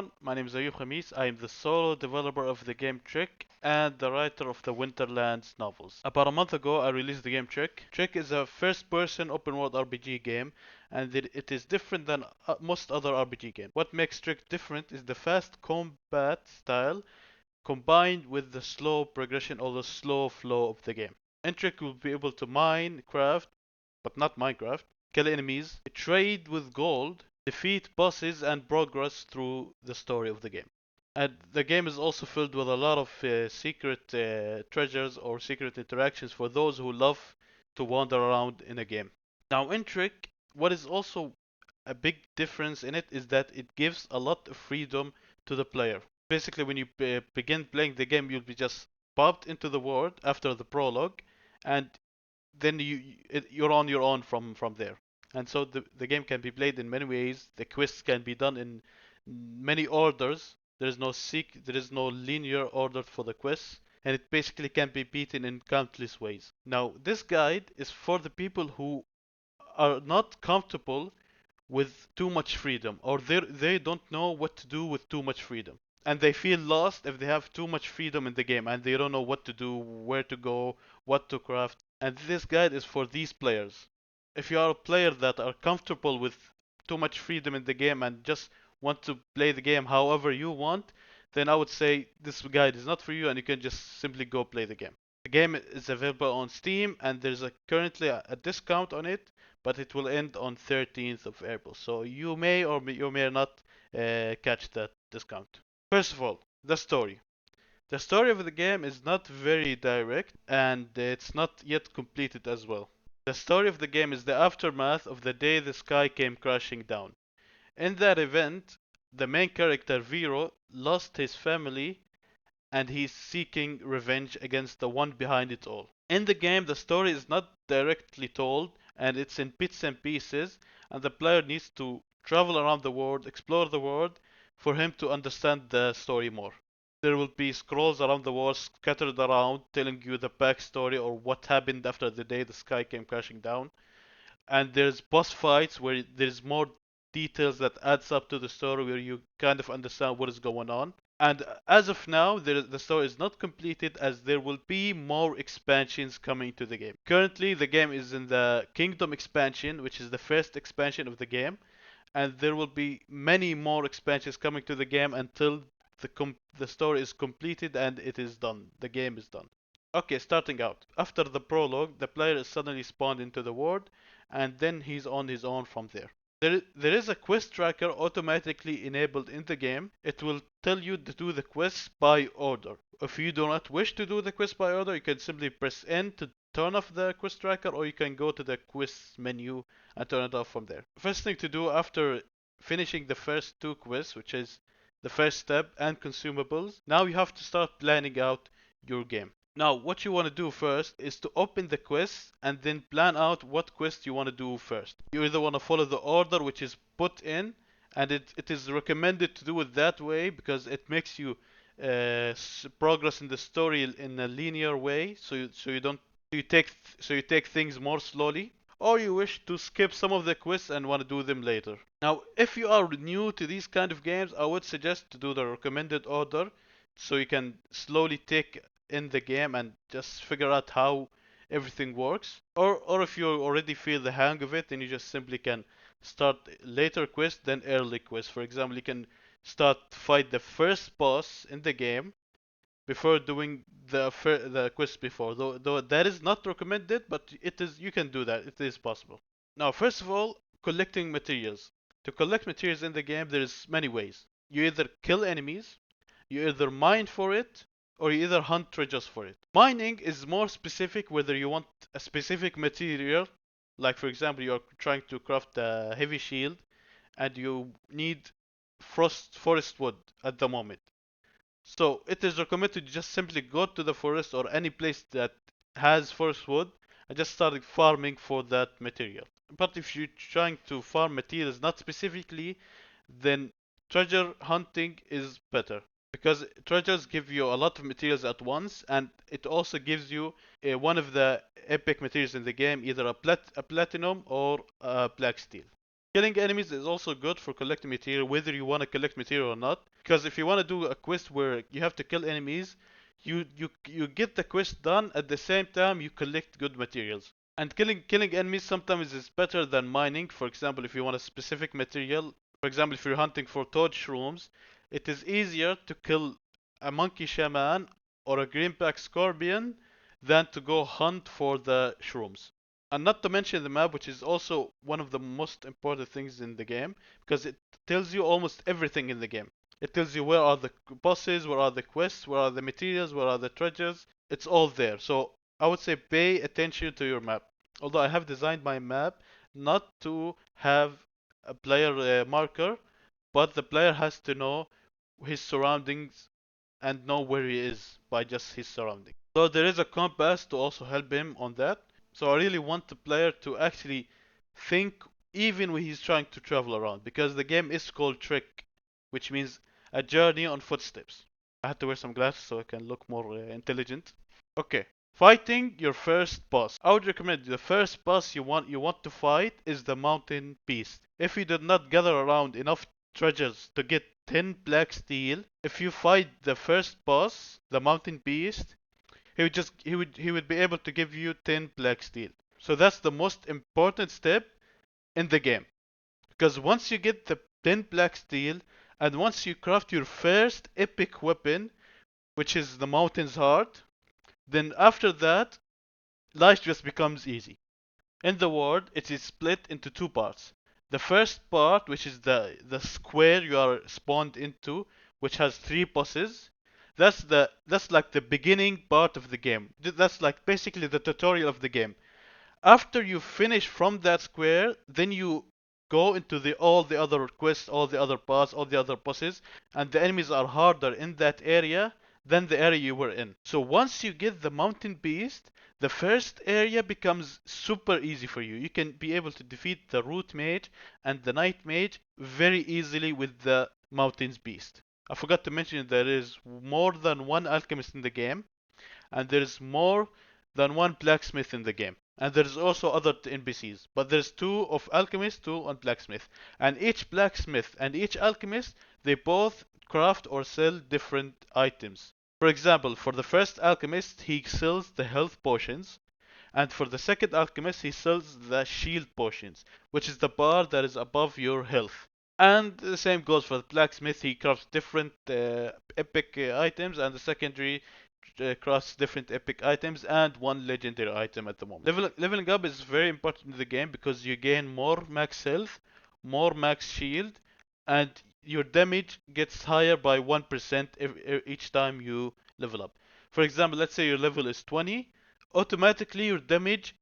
everyone, my name is Ayub Khamis. I am the solo developer of the game Trick and the writer of the Winterlands novels. About a month ago, I released the game Trick. Trick is a first-person open-world RPG game, and it is different than most other RPG games. What makes Trick different is the fast combat style combined with the slow progression or the slow flow of the game. In Trick, you'll be able to mine, craft, but not Minecraft, kill enemies, trade with gold, defeat bosses, and progress through the story of the game. And the game is also filled with a lot of secret treasures or secret interactions for those who love to wander around in a game. Now, in Trick, what is also a big difference in it is that it gives a lot of freedom to the player. Basically, when you begin playing the game, you'll be just popped into the world after the prologue, and then you're on your own from there. And so the game can be played in many ways. The quests can be done in many orders. There is no linear order for the quests, and it basically can be beaten in countless ways. Now, this guide is for the people who are not comfortable with too much freedom, or they don't know what to do with too much freedom, and they feel lost if they have too much freedom in the game and they don't know what to do, where to go, what to craft. And this guide is for these players. If you are a player that are comfortable with too much freedom in the game and just want to play the game however you want, then I would say this guide is not for you and you can just simply go play the game. The game is available on Steam and there's currently a discount on it, but it will end on 13th of April. So you may or you may not catch that discount. First of all, the story. The story of the game is not very direct and it's not yet completed as well. The story of the game is the aftermath of the day the sky came crashing down. In that event, the main character Vero lost his family and he's seeking revenge against the one behind it all. In the game, the story is not directly told and it's in bits and pieces, and the player needs to travel around the world, explore the world, for him to understand the story more. There will be scrolls around the world scattered around telling you the backstory or what happened after the day the sky came crashing down. And there's boss fights where there's more details that adds up to the story where you kind of understand what is going on. And as of now, the story is not completed as there will be more expansions coming to the game. Currently, the game is in the Kingdom expansion, which is the first expansion of the game, and there will be many more expansions coming to the game until the story is completed and it is done. The game is done. Okay, starting out. After the prologue, the player is suddenly spawned into the world, and then he's on his own from there. There is a quest tracker automatically enabled in the game. It will tell you to do the quests by order. If you do not wish to do the quest by order, you can simply press N to turn off the quest tracker, or you can go to the quests menu and turn it off from there. First thing to do after finishing the first two quests, which is the first step and consumables, now you have to start planning out your game. Now, what you want to do first is to open the quest and then plan out what quest you want to do first. You either want to follow the order which is put in, and it is recommended to do it that way because it makes you progress in the story in a linear way, so you don't so you take things more slowly. Or you wish to skip some of the quests and want to do them later. Now, if you are new to these kind of games, I would suggest to do the recommended order so you can slowly take in the game and just figure out how everything works. Or if you already feel the hang of it, then you just simply can start later quest then early quest. For example, you can start fight the first boss in the game before doing the quest before. Though that is not recommended, but it is you can do that. It is possible. Now, first of all, collecting materials. To collect materials in the game, there's many ways. You either kill enemies, you either mine for it, or you either hunt treasures for it. Mining is more specific whether you want a specific material, like for example, you're trying to craft a heavy shield and you need forest wood at the moment. So it is recommended to just simply go to the forest or any place that has forest wood and just start farming for that material. But if you're trying to farm materials not specifically, then treasure hunting is better because treasures give you a lot of materials at once, and it also gives you one of the epic materials in the game, either a platinum or a black steel. Killing enemies is also good for collecting material, whether you want to collect material or not. Because if you want to do a quest where you have to kill enemies, you get the quest done at the same time you collect good materials. And killing enemies sometimes is better than mining. For example, if you want a specific material, for example, if you're hunting for toad shrooms, it is easier to kill a monkey shaman or a greenback scorpion than to go hunt for the shrooms. And not to mention the map, which is also one of the most important things in the game, because it tells you almost everything in the game. It tells you where are the bosses, where are the quests, where are the materials, where are the treasures. It's all there. So I would say pay attention to your map. Although I have designed my map not to have a player marker, but the player has to know his surroundings and know where he is by just his surroundings. So there is a compass to also help him on that. So I really want the player to actually think even when he's trying to travel around, because the game is called Trick, which means a journey on footsteps. I had to wear some glasses so I can look more intelligent. Okay, fighting your first boss. I would recommend the first boss you want to fight is the mountain beast. If you did not gather around enough treasures to get 10 black steel, if you fight the first boss, the mountain beast, he would be able to give you 10 black steel. So that's the most important step in the game. Because once you get the 10 black steel and once you craft your first epic weapon, which is the mountain's heart, then after that life just becomes easy. In the world, it is split into two parts. The first part, which is the square you are spawned into, which has three bosses, that's like the beginning part of the game. That's like basically the tutorial of the game. After you finish from that square, then you go into the all the other quests, all the other parts, all the other bosses, and the enemies are harder in that area than the area you were in. So once you get the mountain beast, the first area becomes super easy for you. You can be able to defeat the root mage and the night mage very easily with the mountain's beast. I forgot to mention there is more than one alchemist in the game, and there's more than one blacksmith in the game. And there's also other NPCs, but there's two of alchemist, two on blacksmith. And each blacksmith and each alchemist, they both craft or sell different items. For example, for the first alchemist, he sells the health potions, and for the second alchemist, he sells the shield potions, which is the bar that is above your health. And the same goes for the blacksmith. He crafts different epic items, and the secondary crafts different epic items and one legendary item at the moment. Leveling up is very important in the game because you gain more max health, more max shield, and your damage gets higher by 1% each time you level up. For example, let's say your level is 20, automatically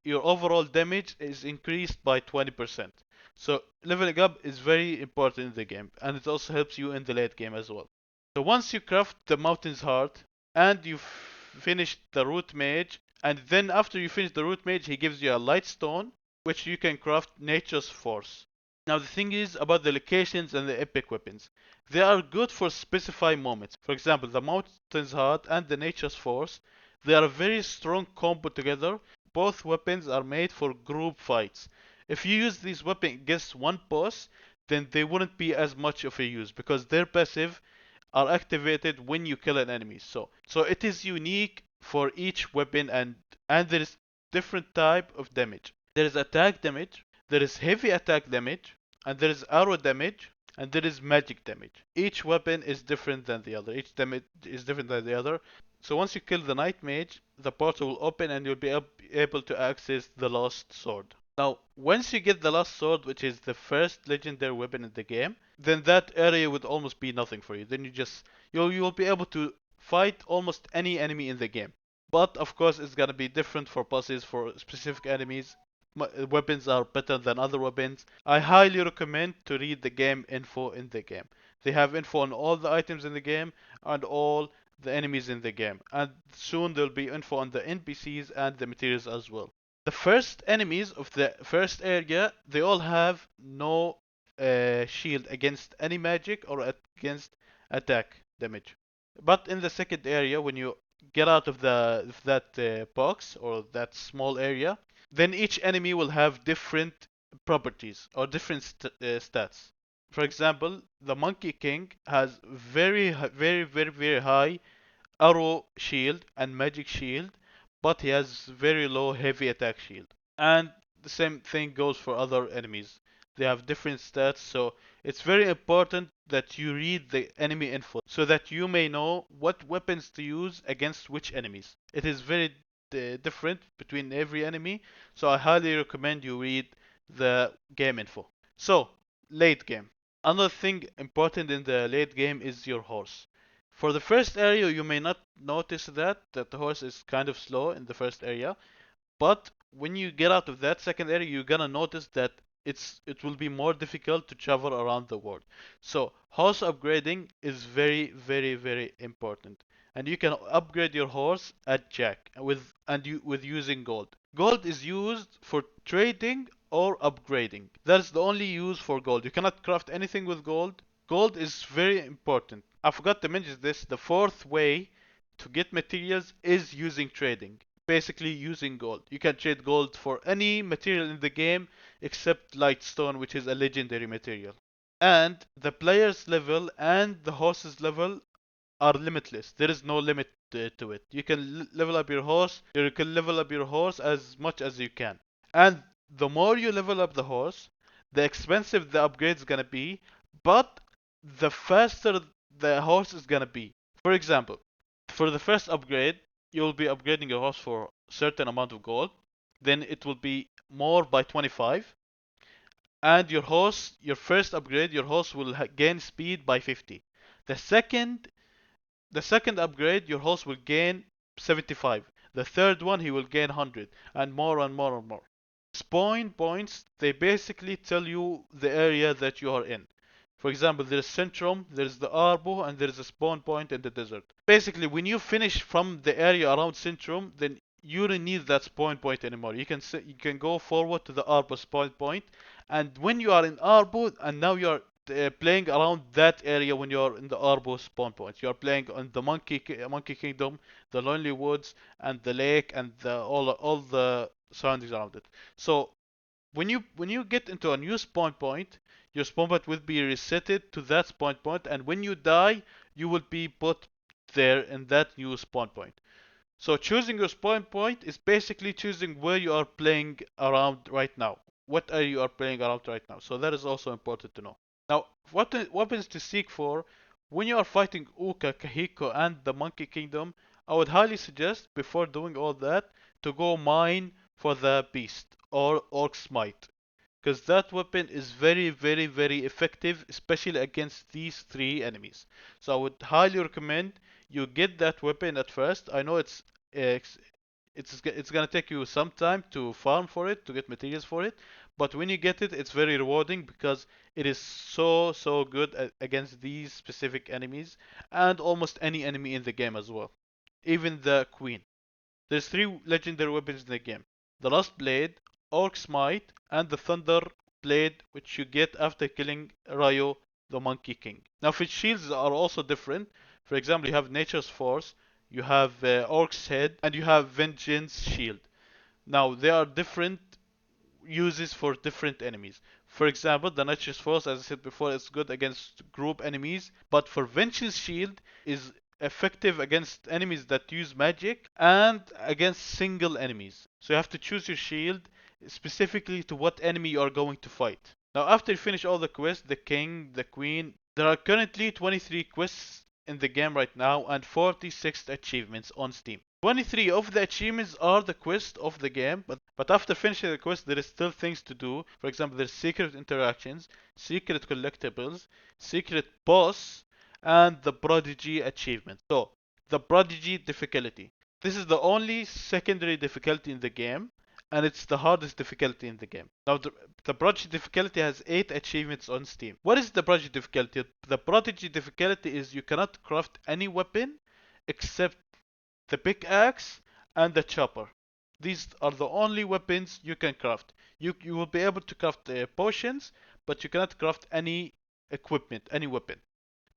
your overall damage is increased by 20%. So leveling up is very important in the game, and it also helps you in the late game as well. So once you craft the mountain's heart and you finish the root mage, and then after you finish the root mage, he gives you a light stone, which you can craft nature's force. Now the thing is about the locations and the epic weapons. They are good for specified moments. For example, the mountain's heart and the nature's force, they are a very strong combo together. Both weapons are made for group fights. If you use these weapons against one boss, then they wouldn't be as much of a use because their passive are activated when you kill an enemy. So it is unique for each weapon, and there is different type of damage. There is attack damage, there is heavy attack damage, and there is arrow damage, and there is magic damage. Each weapon is different than the other. Each damage is different than the other. So once you kill the Night Mage, the portal will open and you'll be able to access the Lost Sword. Now, once you get the Lost Sword, which is the first legendary weapon in the game, then that area would almost be nothing for you. Then you'll be able to fight almost any enemy in the game. But of course, it's gonna be different for bosses, for specific enemies. Weapons are better than other weapons. I highly recommend to read the game info in the game. They have info on all the items in the game and all the enemies in the game. And soon there'll be info on the NPCs and the materials as well. The first enemies of the first area, they all have no shield against any magic or against attack damage. But in the second area, when you get out of that box or that small area, then each enemy will have different properties or different stats. For example, the Monkey King has very high arrow shield and magic shield, but he has very low heavy attack shield. And the same thing goes for other enemies. They have different stats, so it's very important that you read the enemy info so that you may know what weapons to use against which enemies. It is very different between every enemy, so I highly recommend you read the game info. So, late game. Another thing important in the late game is your horse. For the first area, you may not notice that the horse is kind of slow in the first area, but when you get out of that second area, you're gonna notice that it will be more difficult to travel around the world. So horse upgrading is very important, and you can upgrade your horse at Jack with using gold. Gold is used for trading or upgrading. That's the only use for gold. You cannot craft anything with gold. Gold is very important. I forgot to mention this. The fourth way to get materials is using trading, basically using gold. You can trade gold for any material in the game except Lightstone, which is a legendary material. And the player's level and the horse's level are limitless. There is no limit to it. You can level up your horse. You can level up your horse as much as you can. And the more you level up the horse, the expensive the upgrade is gonna be, but the faster the horse is gonna be. For example, for the first upgrade, you'll be upgrading your horse for a certain amount of gold. Then it will be more by 25. And your first upgrade, your horse will gain speed by 50. The second the second upgrade, your horse will gain 75. The third one, he will gain 100, and more and more and more. Spawn points, they basically tell you the area that you are in. For example, there's Centrum, there's the Arbo, and there's a spawn point in the desert. Basically, when you finish from the area around Centrum, then you don't need that spawn point anymore. You can go forward to the Arbo spawn point, and when you are in Arbo, and now you are playing around that area when you're in the Arbo spawn point. You're playing on the Monkey Kingdom, the Lonely Woods, and the lake, and all the surroundings around it. So when you get into a new spawn point, your spawn point will be resetted to that spawn point, and when you die, you will be put there in that new spawn point. So choosing your spawn point is basically choosing where you are playing around right now. What area you are playing around right now. So that is also important to know. Now, what weapons to seek for when you are fighting Uka, Kahiko, and the Monkey Kingdom? I would highly suggest before doing all that to go mine for the Beast or Orc Smite, because that weapon is very effective, especially against these three enemies. So I would highly recommend you get that weapon at first. I know it's gonna take you some time to farm for it, to get materials for it, but when you get it, it's very rewarding because it is so good against these specific enemies and almost any enemy in the game as well, even the queen. There's three legendary weapons in the game: the Last Blade, Orc Smite, and the Thunder Blade, which you get after killing Ryo, the Monkey King. Now, its shields are also different. For example, you have Nature's Force, you have Orc's Head, and you have Vengeance Shield. Now, they are different uses for different enemies. For example, the Nature's Force, as I said before, is good against group enemies, but for Vengeance Shield is effective against enemies that use magic and against single enemies. So you have to choose your shield specifically to what enemy you are going to fight. Now, after you finish all the quests, the king, the queen, there are currently 23 quests in the game right now and 46 achievements on Steam. 23 of the achievements are the quest of the game, but after finishing the quest, there is still things to do. For example, there's secret interactions, secret collectibles, secret boss, and the prodigy achievement. So, the prodigy difficulty. This is the only secondary difficulty in the game, and it's the hardest difficulty in the game. Now, the prodigy difficulty has 8 achievements on Steam. What is the prodigy difficulty? The prodigy difficulty is you cannot craft any weapon except the pickaxe and the chopper. These are the only weapons you can craft. You will be able to craft potions, but you cannot craft any equipment, any weapon.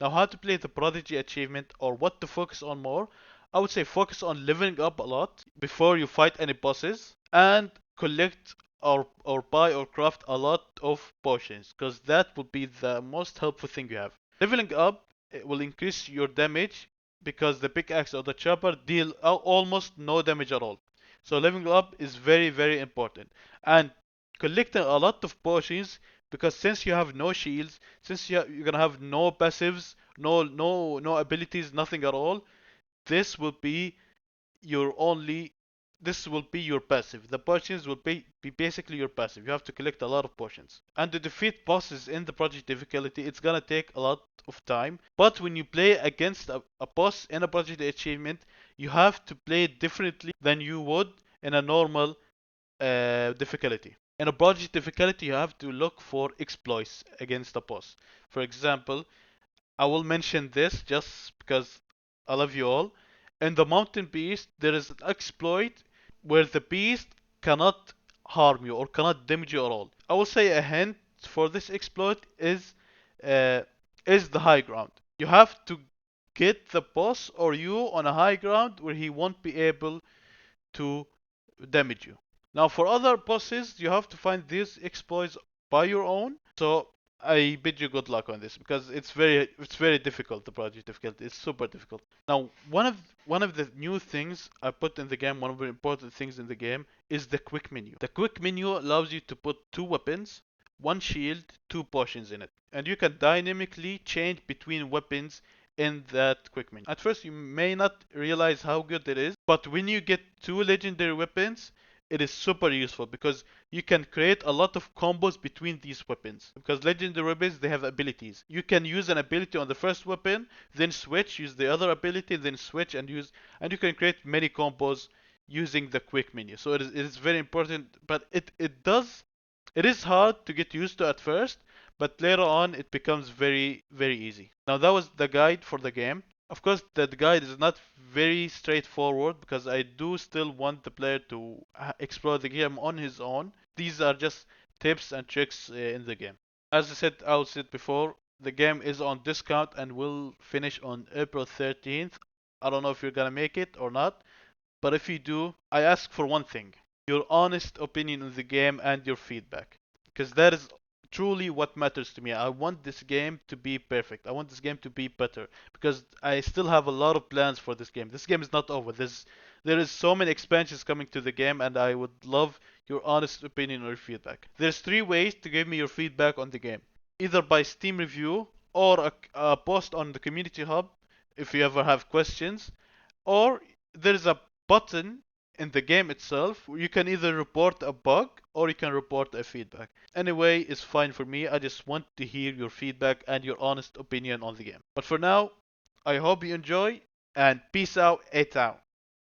Now, how to play the Prodigy achievement or what to focus on more? I would say focus on leveling up a lot before you fight any bosses and collect or buy or craft a lot of potions, because that will be the most helpful thing you have. Leveling up, it will increase your damage because the pickaxe or the chopper deal almost no damage at all. So leveling up is very very important. And collecting a lot of potions, because since you have no shields, since you're gonna have no passives, no abilities, nothing at all, this will be your only this will be your passive. The potions will be basically your passive. You have to collect a lot of potions. And to defeat bosses in the project difficulty, it's gonna take a lot of time. But when you play against a boss in a project achievement, you have to play differently than you would in a normal difficulty. In a project difficulty, you have to look for exploits against a boss. For example, I will mention this just because I love you all. In the Mountain Beast, there is an exploit where the beast cannot harm you or cannot damage you at all. I will say a hint for this exploit uh, is the high ground. You have to get the boss or you on a high ground where he won't be able to damage you. Now, for other bosses, you have to find these exploits by your own. So I bid you good luck on this because it's very difficult. The project difficulty it's super difficult. Now, one of the new things I put in the game, one of the important things in the game is the quick menu. The quick menu allows you to put two weapons, one shield, two potions in it, and you can dynamically change between weapons in that quick menu. At first, you may not realize how good it is, but when you get two legendary weapons, it is super useful because you can create a lot of combos between these weapons. Because legendary weapons, they have abilities. You can use an ability on the first weapon, then switch, use the other ability, then switch and use, and you can create many combos using the quick menu. So it is very important, but it is hard to get used to at first, but later on it becomes very very easy. Now that was the guide for the game. Of course, that guide is not very straightforward because I do still want the player to explore the game on his own. These are just tips and tricks in the game. As I said before, the game is on discount and will finish on April 13th. I don't know if you're gonna make it or not, but if you do, I ask for one thing: your honest opinion on the game and your feedback. Because that is truly what matters to me. I want this game to be perfect. I want this game to be better. Because I still have a lot of plans for this game. This game is not over. There is so many expansions coming to the game, and I would love your honest opinion or feedback. There's three ways to give me your feedback on the game. Either by Steam review or a post on the community hub if you ever have questions, or there's a button in the game itself where you can either report a bug or you can report a feedback. Anyway, it's fine for me. I just want to hear your feedback and your honest opinion on the game. But for now, I hope you enjoy and peace out, 8 out.